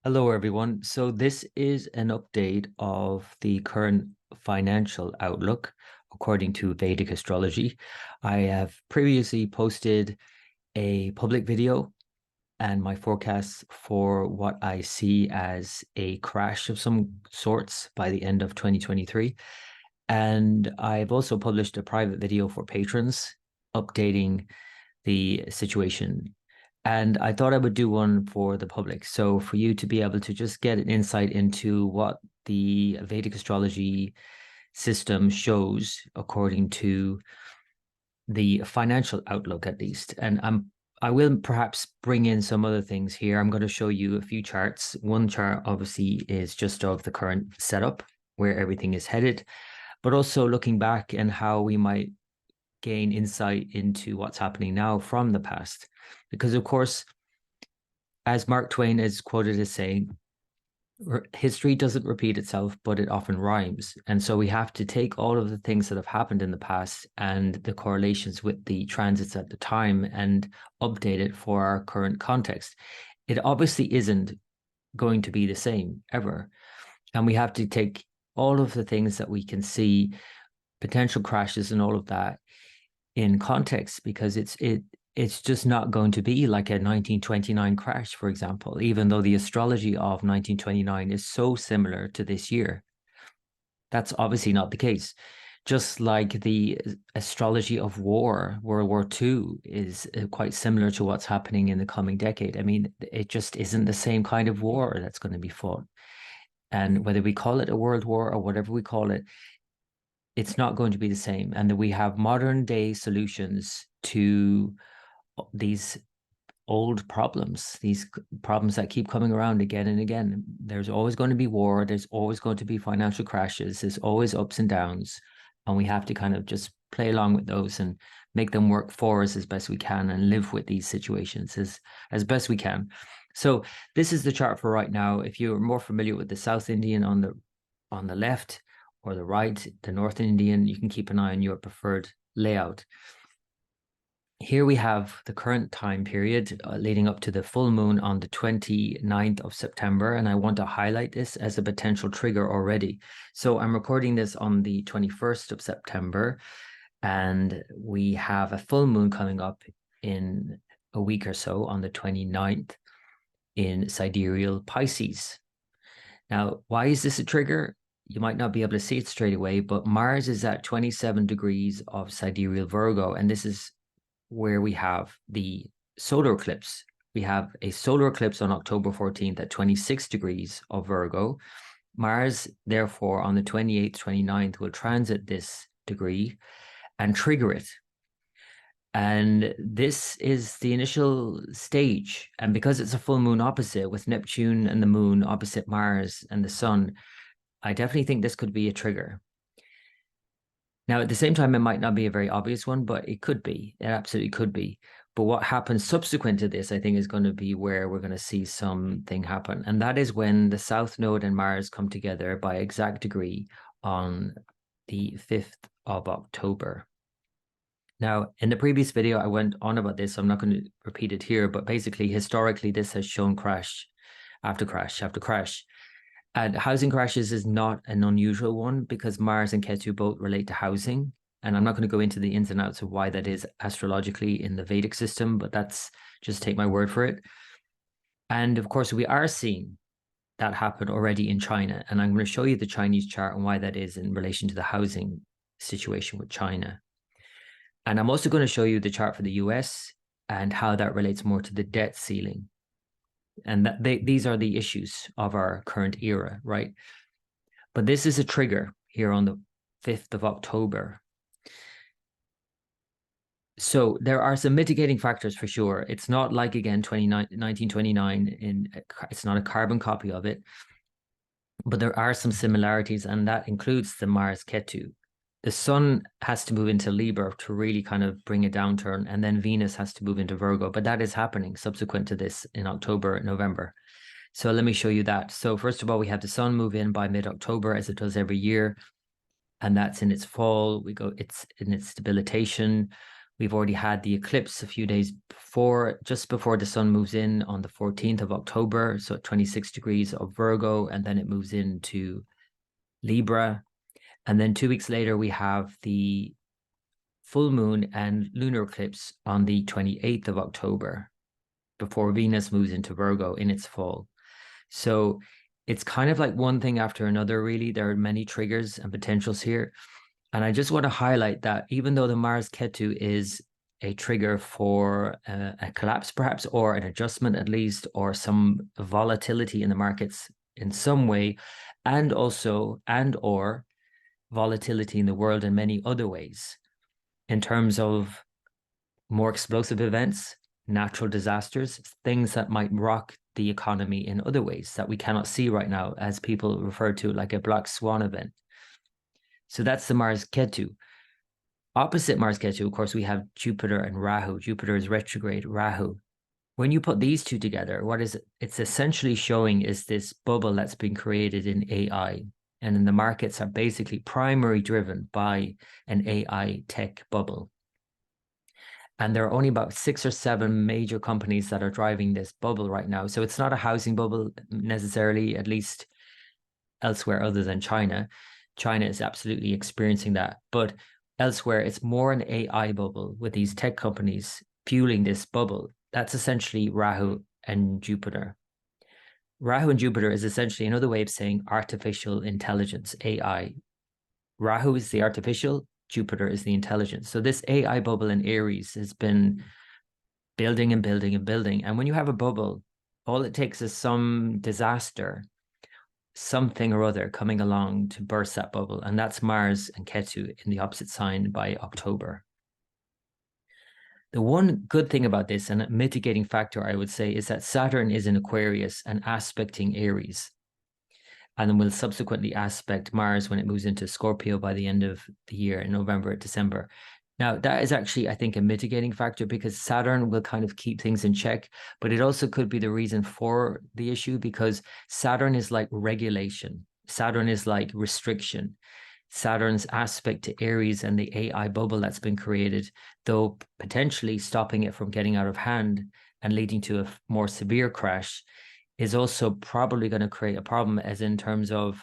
Hello, everyone. So this is an update of the current financial outlook according to Vedic Astrology. I have previously posted a public video and my forecasts for what I see as a crash of some sorts by the end of 2023. And I've also published a private video for patrons updating the situation. And I thought I would do one for the public. So for you to be able to just get an insight into what the Vedic astrology system shows according to the financial outlook, at least. And I will perhaps bring in some other things here. I'm going to show you a few charts. One chart obviously is just of the current setup, where everything is headed, but also looking back and how we might gain insight into what's happening now from the past. Because, of course, as Mark Twain is quoted as saying, history doesn't repeat itself, but it often rhymes. And so we have to take all of the things that have happened in the past and the correlations with the transits at the time and update it for our current context. It obviously isn't going to be the same ever. And we have to take all of the things that we can see, potential crashes and all of that in context, because it's just not going to be like a 1929 crash, for example, even though the astrology of 1929 is so similar to this year. That's obviously not the case. Just like the astrology of war, World War II, is quite similar to what's happening in the coming decade. I mean, it just isn't the same kind of war that's going to be fought. And whether we call it a world war or whatever we call it, it's not going to be the same. And that we have modern day solutions to these old problems, these problems that keep coming around again and again. There's always going to be war. There's always going to be financial crashes. There's always ups and downs. And we have to kind of just play along with those and make them work for us as best we can and live with these situations as best we can. So this is the chart for right now. If you're more familiar with the South Indian on the left or the right, the North Indian, you can keep an eye on your preferred layout. Here we have the current time period leading up to the full moon on the 29th of September, and I want to highlight this as a potential trigger already. So I'm recording this on the 21st of September, and we have a full moon coming up in a week or so on the 29th in sidereal Pisces. Now, why is this a trigger? You might not be able to see it straight away, but Mars is at 27 degrees of sidereal Virgo, and this is where we have the solar eclipse. We have a solar eclipse on October 14th at 26 degrees of Virgo. Mars, therefore, on the 28th, 29th, will transit this degree and trigger it. And this is the initial stage. And because it's a full moon opposite with Neptune and the moon opposite Mars and the sun, I definitely think this could be a trigger. Now, at the same time, it might not be a very obvious one, but it could be. It absolutely could be. But what happens subsequent to this, I think, is going to be where we're going to see something happen. And that is when the South Node and Mars come together by exact degree on the 5th of October. Now, in the previous video, I went on about this. So I'm not going to repeat it here, but basically, historically, this has shown crash after crash after crash. And housing crashes is not an unusual one because Mars and Ketu both relate to housing. And I'm not going to go into the ins and outs of why that is astrologically in the Vedic system, but that's just take my word for it. And of course, we are seeing that happen already in China. And I'm going to show you the Chinese chart and why that is in relation to the housing situation with China. And I'm also going to show you the chart for the US and how that relates more to the debt ceiling. And these are the issues of our current era, right? But this is a trigger here on the 5th of October. So there are some mitigating factors for sure. It's not like, again, 1929, it's not a carbon copy of it, but there are some similarities, and that includes the Mars Ketu. The sun has to move into Libra to really kind of bring a downturn, and then Venus has to move into Virgo, but that is happening subsequent to this in October, November. So let me show you that. So first of all, we have the sun move in by mid-October, as it does every year, and that's in its fall. It's in its debilitation. We've already had the eclipse a few days before, just before the sun moves in on the 14th of October, so at 26 degrees of Virgo, and then it moves into Libra. And then 2 weeks later, we have the full moon and lunar eclipse on the 28th of October before Venus moves into Virgo in its fall. So it's kind of like one thing after another, really. There are many triggers and potentials here. And I just want to highlight that even though the Mars Ketu is a trigger for a collapse, perhaps, or an adjustment at least, or some volatility in the markets in some way, and also, and or volatility in the world in many other ways, in terms of more explosive events, natural disasters, things that might rock the economy in other ways that we cannot see right now, as people refer to like a black swan event. So that's the Mars Ketu. Opposite Mars Ketu, of course, we have Jupiter and Rahu. Jupiter is retrograde, Rahu. When you put these two together, what is it's essentially showing is this bubble that's been created in AI. And then the markets are basically primarily driven by an AI tech bubble. And there are only about 6 or 7 major companies that are driving this bubble right now. So it's not a housing bubble necessarily, at least elsewhere other than China. China is absolutely experiencing that. But elsewhere, it's more an AI bubble with these tech companies fueling this bubble. That's essentially Rahu and Jupiter. Rahu and Jupiter is essentially another way of saying artificial intelligence, AI. Rahu is the artificial, Jupiter is the intelligence. So this AI bubble in Aries has been building and building and building. And when you have a bubble, all it takes is some disaster, something or other coming along to burst that bubble. And that's Mars and Ketu in the opposite sign by October. The one good thing about this and a mitigating factor, I would say, is that Saturn is in Aquarius and aspecting Aries, and then will subsequently aspect Mars when it moves into Scorpio by the end of the year in November, December. Now, that is actually, I think, a mitigating factor because Saturn will kind of keep things in check, but it also could be the reason for the issue because Saturn is like regulation. Saturn is like restriction. Saturn's aspect to Aries and the AI bubble that's been created, though potentially stopping it from getting out of hand and leading to a more severe crash, is also probably going to create a problem as in terms of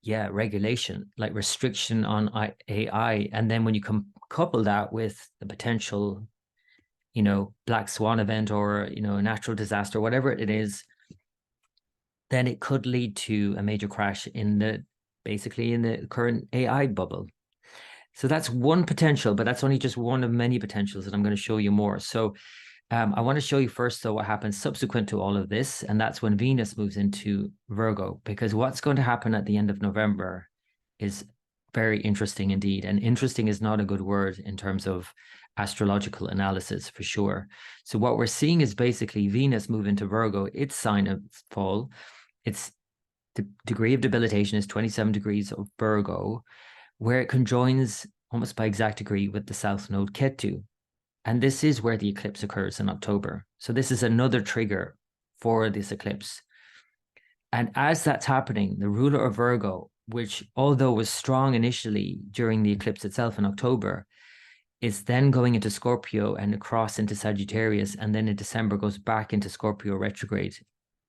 regulation, like restriction on AI. And then when you couple that with the potential, black swan event or, a natural disaster, whatever it is, then it could lead to a major crash basically in the current AI bubble. So that's one potential, but that's only just one of many potentials that I'm going to show you more. So I want to show you first, though, what happens subsequent to all of this, and that's when Venus moves into Virgo, because what's going to happen at the end of November is very interesting indeed. And interesting is not a good word in terms of astrological analysis for sure. So what we're seeing is basically Venus move into Virgo, its sign of fall. Its the degree of debilitation is 27 degrees of Virgo, where it conjoins almost by exact degree with the South Node Ketu. And this is where the eclipse occurs in October. So this is another trigger for this eclipse. And as that's happening, the ruler of Virgo, which although was strong initially during the eclipse itself in October, is then going into Scorpio and across into Sagittarius. And then in December goes back into Scorpio retrograde.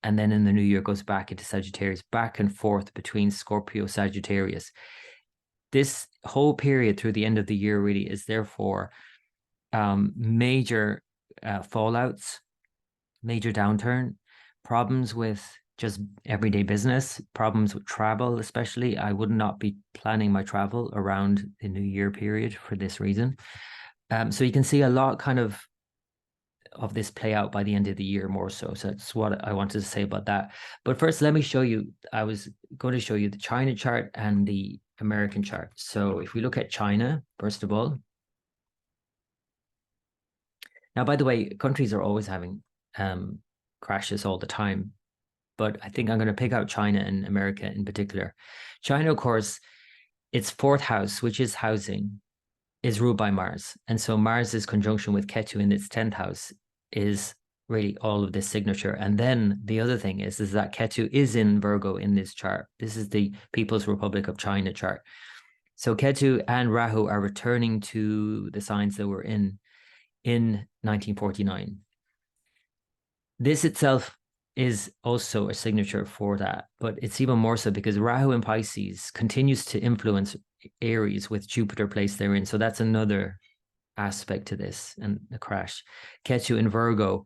And then in the new year goes back into Sagittarius, back and forth between Scorpio, Sagittarius. This whole period through the end of the year really is therefore major fallouts, major downturn, problems with just everyday business, problems with travel, especially. I would not be planning my travel around the New Year period for this reason. So you can see a lot kind of this play out by the end of the year more so. So that's what I wanted to say about that. But first, let me show you, I was going to show you the China chart and the American chart. So if we look at China, first of all, now, by the way, countries are always having crashes all the time, but I think I'm going to pick out China and America in particular. China, of course, its fourth house, which is housing, is ruled by Mars. And so Mars's conjunction with Ketu in its 10th house is really all of this signature. And then the other thing is that Ketu is in Virgo in this chart. This is the People's Republic of China chart. So Ketu and Rahu are returning to the signs that were in 1949. This itself is also a signature for that, but it's even more so because Rahu in Pisces continues to influence Aries with Jupiter placed therein. So that's another aspect to this and the crash. Ketu in Virgo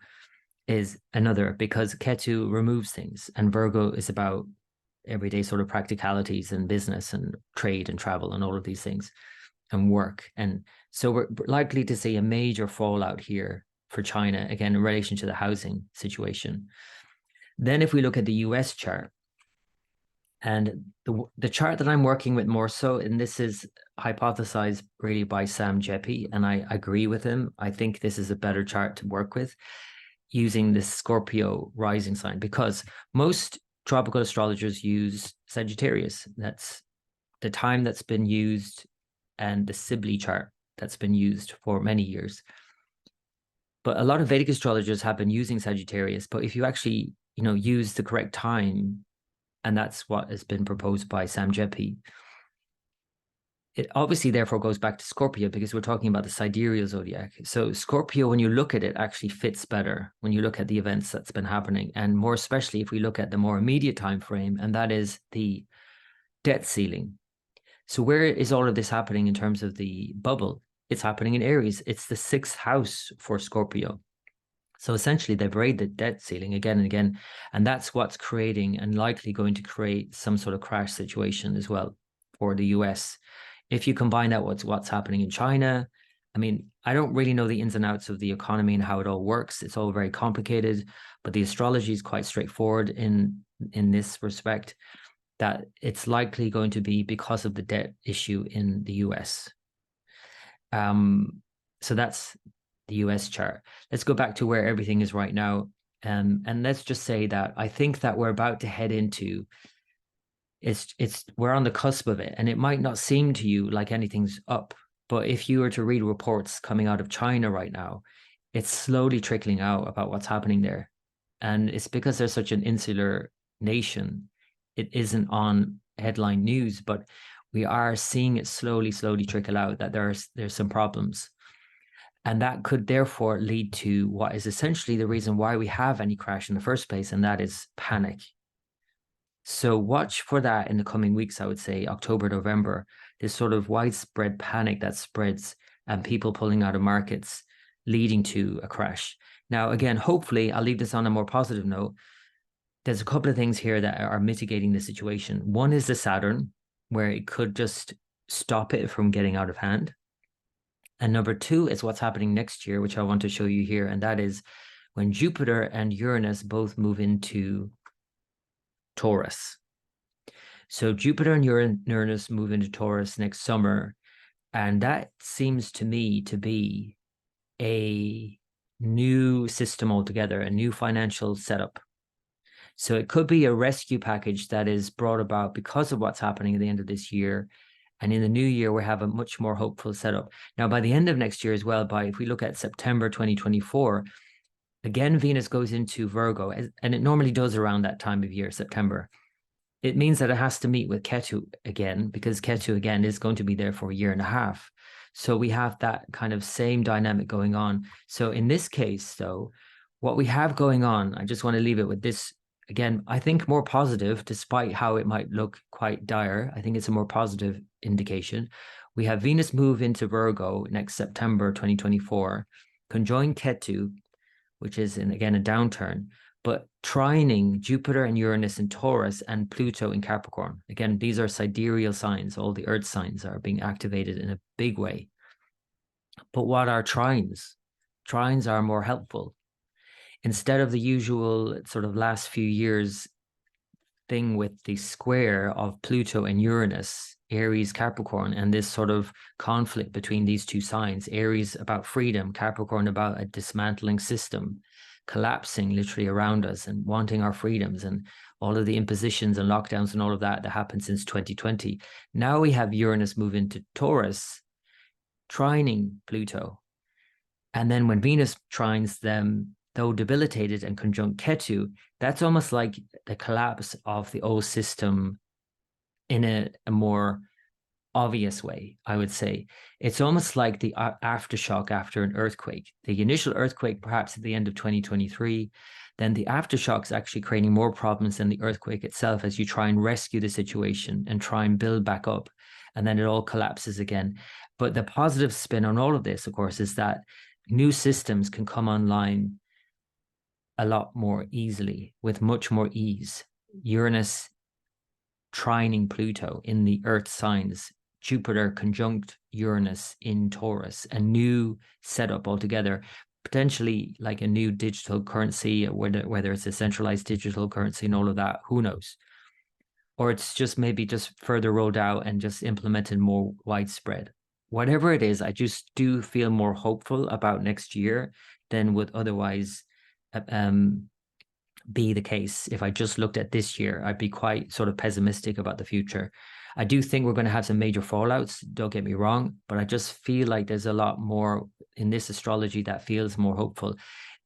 is another because Ketu removes things, and Virgo is about everyday sort of practicalities and business and trade and travel and all of these things and work. And so we're likely to see a major fallout here for China, again, in relation to the housing situation. Then if we look at the US chart, and the chart that I'm working with more so, and this is hypothesized really by Sam Jeppy, and I agree with him. I think this is a better chart to work with using this Scorpio rising sign, because most tropical astrologers use Sagittarius. That's the time that's been used, and the Sibley chart that's been used for many years. But a lot of Vedic astrologers have been using Sagittarius. But if you actually, use the correct time, and that's what has been proposed by Sam Jeppy, it obviously therefore goes back to Scorpio because we're talking about the sidereal zodiac. So Scorpio, when you look at it, actually fits better when you look at the events that's been happening, and more especially if we look at the more immediate time frame, and that is the debt ceiling. So where is all of this happening in terms of the bubble? It's happening in Aries. It's the sixth house for Scorpio. So essentially, they've raised the debt ceiling again and again, and that's what's creating and likely going to create some sort of crash situation as well for the US. If you combine that with what's happening in China, I mean, I don't really know the ins and outs of the economy and how it all works. It's all very complicated, but the astrology is quite straightforward in this respect, that it's likely going to be because of the debt issue in the US. So that's the US chart. Let's go back to where everything is right now. And let's just say that I think that we're about to head into we're on the cusp of it, and it might not seem to you like anything's up, but if you were to read reports coming out of China right now, it's slowly trickling out about what's happening there. And it's because they're such an insular nation, it isn't on headline news, but we are seeing it slowly trickle out that there's some problems. And that could therefore lead to what is essentially the reason why we have any crash in the first place, and that is panic. So watch for that in the coming weeks, I would say October, November, this sort of widespread panic that spreads and people pulling out of markets, leading to a crash. Now, again, hopefully, I'll leave this on a more positive note. There's a couple of things here that are mitigating the situation. One is the Saturn, where it could just stop it from getting out of hand. And number two is what's happening next year, which I want to show you here. And that is when Jupiter and Uranus both move into Taurus. So Jupiter and Uranus move into Taurus next summer. And that seems to me to be a new system altogether, a new financial setup. So it could be a rescue package that is brought about because of what's happening at the end of this year. And in the new year, we have a much more hopeful setup. Now, by the end of next year as well, if we look at September 2024, again, Venus goes into Virgo, and it normally does around that time of year, September. It means that it has to meet with Ketu again, because Ketu again is going to be there for a year and a half. So we have that kind of same dynamic going on. So in this case, though, what we have going on, I just want to leave it with this. Again, I think more positive, despite how it might look quite dire. I think it's a more positive indication. We have Venus move into Virgo next September 2024, conjoin Ketu, which is, again, a downturn, but trining Jupiter and Uranus in Taurus and Pluto in Capricorn. Again, these are sidereal signs. All the earth signs are being activated in a big way. But what are trines? Trines are more helpful. Instead of the usual sort of last few years thing with the square of Pluto and Uranus, Aries, Capricorn, and this sort of conflict between these two signs, Aries about freedom, Capricorn about a dismantling system, collapsing literally around us and wanting our freedoms, and all of the impositions and lockdowns and all of that happened since 2020. Now we have Uranus move into Taurus, trining Pluto. And then when Venus trines them, though debilitated and conjunct Ketu, that's almost like the collapse of the old system in a more obvious way, I would say. It's almost like the aftershock after an earthquake. The initial earthquake, perhaps at the end of 2023, then the aftershock's actually creating more problems than the earthquake itself as you try and rescue the situation and try and build back up. And then it all collapses again. But the positive spin on all of this, of course, is that new systems can come online a lot more easily with much more ease. Uranus trining Pluto in the Earth signs, Jupiter conjunct Uranus in Taurus, a new setup altogether, potentially like a new digital currency, whether it's a centralized digital currency and all of that, who knows? Or it's just maybe just further rolled out and just implemented more widespread. Whatever it is, I just do feel more hopeful about next year than would otherwise um, be the case. If I just looked at this year, I'd be quite sort of pessimistic about the future. I do think we're going to have some major fallouts, don't get me wrong, but I just feel like there's a lot more in this astrology that feels more hopeful.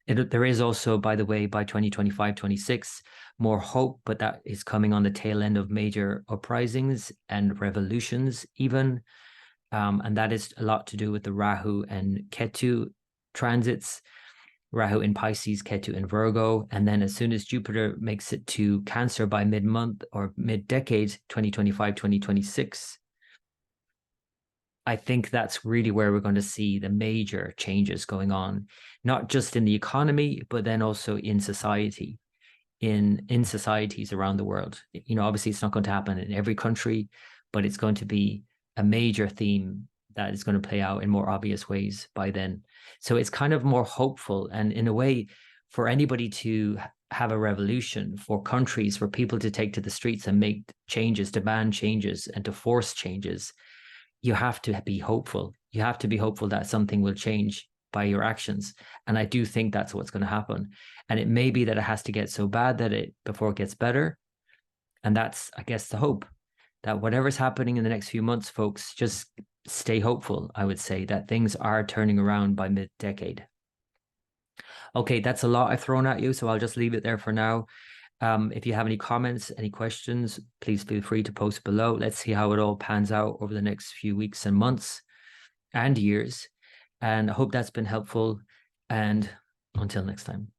There is also, by the way, by 2025, 26, more hope, but that is coming on the tail end of major uprisings and revolutions, even. And that is a lot to do with the Rahu and Ketu transits. Rahu in Pisces, Ketu in Virgo. And then as soon as Jupiter makes it to Cancer by mid-month or mid-decade, 2025, 2026, I think that's really where we're going to see the major changes going on, not just in the economy, but then also in society, in societies around the world. You know, obviously it's not going to happen in every country, but it's going to be a major theme that is going to play out in more obvious ways by then. So it's kind of more hopeful. And in a way, for anybody to have a revolution, for countries, for people to take to the streets and make changes, demand changes, and to force changes, you have to be hopeful. You have to be hopeful that something will change by your actions. And I do think that's what's going to happen. And it may be that it has to get so bad that before it gets better. And that's, I guess, the hope that whatever's happening in the next few months, folks, just stay hopeful. I would say that things are turning around by mid-decade. Okay, that's a lot I've thrown at you, so I'll just leave it there for now. If you have any comments, any questions, please feel free to post below. Let's see how it all pans out over the next few weeks and months and years. And I hope that's been helpful. And until next time.